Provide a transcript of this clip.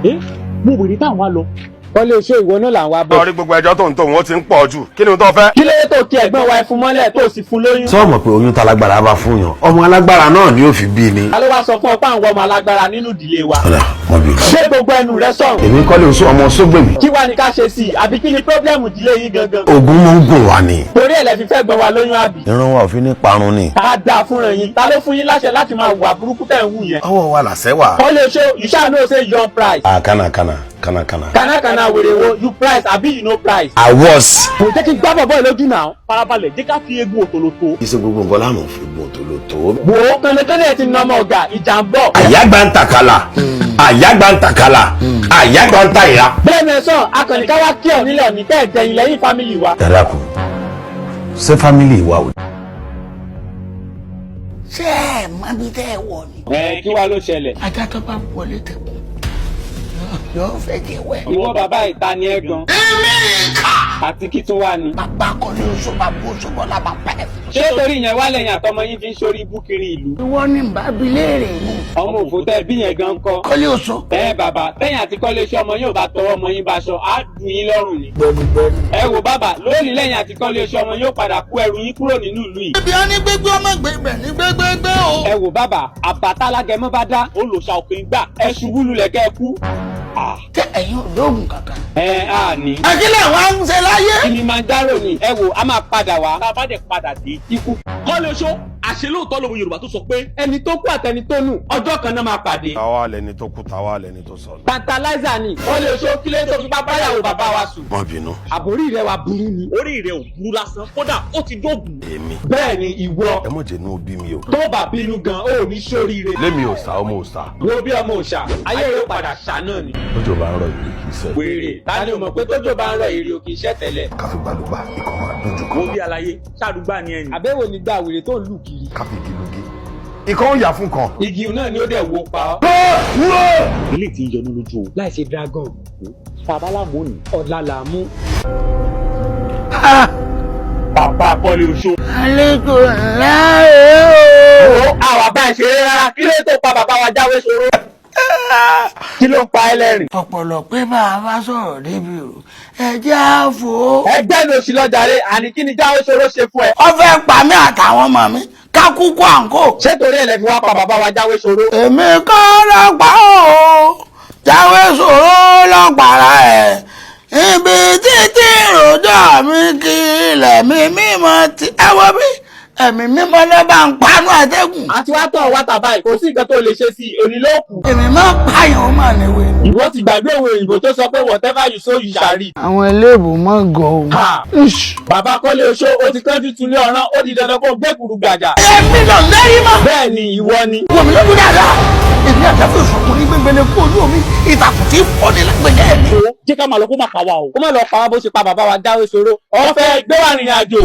mo wèrè táwọn wá lọ. Kọ́lé Oṣó ìwọ náà là ń wá bọ̀. Ọ̀rí gbogbo ẹjọ́ tó ń tó wọn ti ń pọ̀ jù. Kí ni tó fẹ́? Kí ló dé tó kí ẹ̀gbọ́n wa fún mọ́lẹ̀ tó sì fún lóyún? Sọ mọ̀ pé oyún tálágbára bá fún yàn. Ọmọ alágbára náà ni ó fi bí ni. Ta ló wá sọ fún ọ pé àwọn ọmọ alágbára nínú ìdílé wa? Ọ̀dà wọ́n bí. Ṣé gbogbo ẹnu rẹ sọ̀rọ̀? Èmi Kọ́lé Oṣó ọmọ Sógbèmí. Kí wá ní ká ṣe sí i? Àbí kí ni pírọ́blẹ́mù ìdílé yín gangan? Ògún mú ń gùn wá ni. Torí ẹ̀ lẹ fi fẹ́ gbọ́n wa lóyún àbí? Ìran wa ò fi ní parun ni. Ká dáa fúnra yín. Ta ló fún yín láṣẹ láti máa wà burúkú tẹ̀ ń wù yẹn? Ọwọ́ wa làṣẹ wà. Kọ́lé Oṣó, you shall know say your price. Kánàkánà. Kànákànná wèrè wo you price àbí you no price. I was. Kò jẹ́ kí n gbá bọ̀bọ̀ lójú náà. Farabalẹ̀ jẹ́ ká fi eégún òtòlótò. Iṣẹ́ gbogbo nǹkan láàmú fi gbọ́n tòlótò. Wò ó kẹ́lẹ́kẹ́lẹ́ ti nà ọmọ ọ̀gá ìjà ń bọ̀. Àyágbá ń tàkàlà. Àyágbá ń tàkàlà. Àyágbá ń tàyà. Bẹ́ẹ̀ ni ẹ̀sán akànnì ká wá kí ọ̀ nílẹ̀ ní kẹ́ ẹ̀jẹ̀ lẹ́yìn fámìlì wa. Dàdà kù. Ṣé fámìlì wa ò? Ṣé ẹ mọ bí tẹ́ ẹ wọ̀ ni? Kí wá ló ṣẹlẹ̀? Ajá tó bá wọlé tẹ̀kùn yóò fẹ́ jẹ wẹ̀. Ìwọ bàbá ìta ni ẹ gan. Àti kí tún wá ni. Bàbá Kọ́lé Oṣó bá bó Oṣó bọ́lá bá pẹ́. Ṣé torí yẹn wá lẹ́yìn àtọmọ yín fi ń ṣorí ibú kiri ìlú? Ìwọ ni bàbí léèrè ni. Ọmọ òfò tẹ bí yẹn gan kọ́. Kọ́lé Oṣó. Bàbá tẹ́yìn àti Kọ́lé Oṣó ọmọ yóò bá tọwọ́ ọmọ yín baṣọ á dùn yín lọ́rùn ni. Gbẹ̀rùgbẹ̀rù. Ẹ wo bàbá lónìí lẹ́yìn àti Kọ́lé Oṣó ọmọ yóò padà kó ẹrù yín kúrò nínú ìlú yìí. Ibi á ní gbégbé ọmọ gbégbé ní gbégbégbé o. Ẹ wo bàbá àbàtà alágẹmọ bá dá olùṣà òkè ń gbà ẹ ṣubú lulẹ̀ kẹ́ ẹ kú. Ṣé ẹ̀yin ò lóògùn kankan? Á ní. Akílẹ̀ wa ń ṣe láyé. Kilimanjaro ni ẹ wo a máa padà wá. Tá a bá dẹ̀ padà dé ikú. Kọ́lé Oṣó àṣẹ lóòótọ́ lòun Yorùbá tó sọ pé Ẹni tó kú àtẹni tó nù ọjọ́ kan náà máa pàdé. Táwa lẹni tó kú, táwa lẹni tó sọnù. Tantalizer ni Kọ́lé Oṣó kílé tó fi bá báyàwó bàbá wa sùn. Má bínú. Àbórí rẹ wa burú ni. orí rẹ̀ ò burú lásán kódà ó ti dógùn. Èmi. Bẹ́ẹ̀ ni ìwọ Ẹ mọ̀ jẹ́ inú bí mi o. tó bá bínú gan ó ní sóríire. Lémi ò sá ọmọ ò sá. Wo bí ọmọ òòṣà ayé rẹ padà ṣá náà ni. Lójó bá ń rọ ìrè kì í sẹ́. Wèrè ta ni o mọ̀ pé tójò bá ń rọ èrè òkè iṣẹ́ tẹ́lẹ̀. Káfí gbàlúgbà ikọ̀ máa dójú kọ. Wo bí aláyé ṣàdúgbà ni ẹni. Àbẹ̀wò ni gba wèrè tó ń lù kiri. Káfí gílógé. Ikọ̀ ń yà fún kan. Igi náà ni ó dẹ̀ wo pa ọ́. ilé tí ń yọnu lójú o. Láì ṣe dragon babaláwo ni ọ̀la là mú. Bàbá Kọ́lé Oṣó. Àlejò ńlá rèé o. Àwa bá ẹ ṣeré rárá kí ló tó pa bàbá wa Jáwé Ṣòro. Kí ló ń pa ẹlẹ́rìn? Ọ̀pọ̀lọ̀ pé bàbá sọ̀rọ̀ débi o. Ẹ̀jẹ̀ àfò. Ẹgbẹ́ ni òsì lọ́jàre àní kí ni Jáwé Ṣòro ṣe fún ẹ. Ó fẹ́ pa mí àtàwọn ọmọ mi ká kúkú àǹkó. Ṣé torí ẹ̀ lẹ fi wá pa bàbá wa Jáwé Ṣòro? Èmi kọ́ lọ́pàá o. Jáwé Ṣòro lọ́pàá ẹ̀. Ibi títí ìròjọ́ mi kí ilẹ̀ mi mímọ́ ti ẹ wo bí ẹ̀mí mímọ́ ló bá ń panu àtẹ́gùn. Àti wá tọ̀ wá tàbá yìí kò sí nǹkan tó lè ṣe sí i òní ló kù. Èmi máa pààyàn mà níwèé. Ìwọ ti gbàgbé òwe òyìnbó tó sọ pé whatever you sow you shall reap. Àwọn eléèbó mọ̀ gan o. Ha! Bàbá Kọ́lé Oṣó ó ti kánjú tulé ọ̀ràn ó di dandan kó gbẹ́kùrú gbàjà. Èmi lọ lẹ́yìn mọ́. Bẹ́ẹ̀ ni ìwọ ni. Wọ́n mi lójú dáadáa. Èmi àtàkùn ìṣòkùn ní gbẹgbẹlẹ kú ojú omi ìtàkùn tí fọ́ni lágbẹ̀dẹ́ mi. Jẹ́ ká máa lọ kó má pa wá o. Kó má lọ pa wá bó ṣe pa bàbá wa Jáwé Ṣòro. Ó fẹ́ gbé wà rìnrìn àjò.